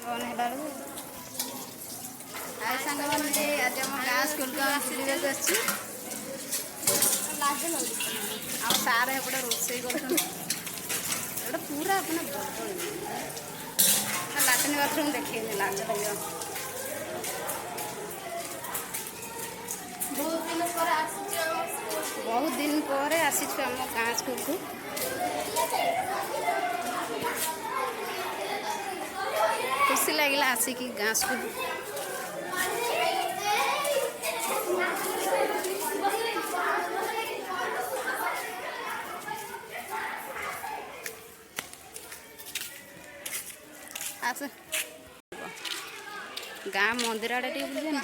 कौन है बाबू आए सांग मैंने आज आम गाँ स्कूल को बुलाक आम सार एपटे रोसे कर पूरा अपने लाट्रिन बाथरूम देखे लाज लगे बहुत दिन पर आसीचु आम गाँ स्कूल को खुशी लगे आसिक गाँ स्कूल आस गाँ मंदिर आड़े टे बुझे ना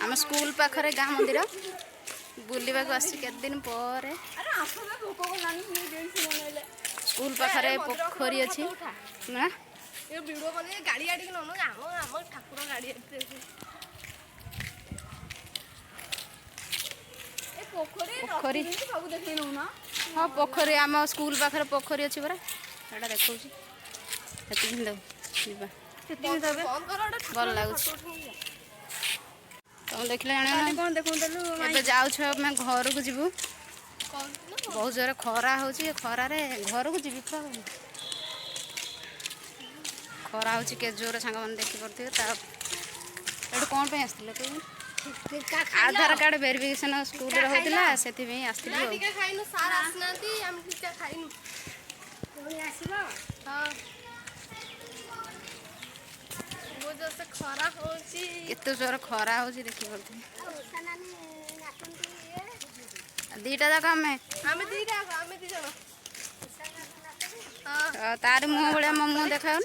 आम स्कूल पाखरे गाँ मंदिर बुलवा आसी केते दिन पर स्कूल पाखरे पोखरी अच्छी ना वीडियो बने गाड़ी आड़ी ननु आम ठाकुर गाड़ी पोखरी सब देखे नौना हाँ पोखरी आम स्कूल पाखरे पोखरी अच्छी परा एटा देखा भल लगुच तुम देख कौन देखो जाऊँ घर को जीवु बहुत जोर खरा हो खरार घर को जीवी खरा हो जोर सांग मैंने देखी पड़े कौन पे आसते तू आधार कार्ड वेरिफिकेशन स्कूल होता से खरा केते जोर खरा हो देखी पड़ती दीटा जाक तार मुह भाया मो मुह देखा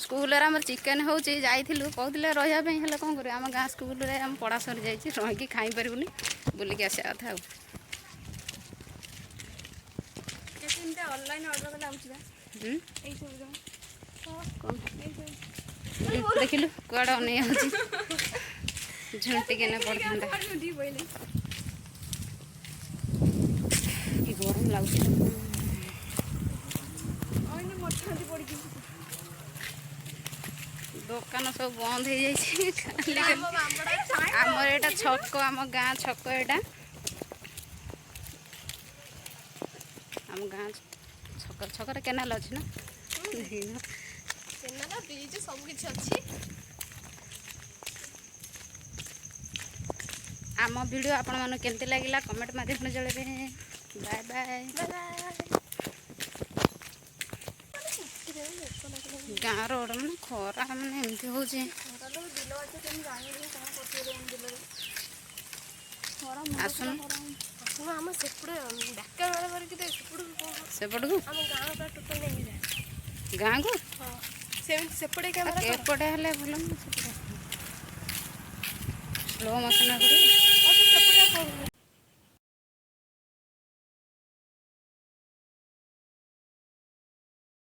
स्कूल चिकेन हो कहते रही कौन कर आम गाँ स्कूल आम पढ़ा सरी जाइए रही खाई पारूनी बुलिक आसा कथा देखिलु कड़े अन झुंटी के पड़ता कि गरम लगुच दुकान सब बंद हो आमर एटा छक आम गाँ छक एटा आम गाँ छक छक केनाल अच्छी ना ब्रिज सब किछि अछि आम वीडियो आपण मन केमती लगिला कमेंट माध्यम जळेबे बाय बाय गाँ रोड में खरा मैंने एमती हो आसुन सेपट को गाँ को सेपटे एपटे भल स्लो मोशन कर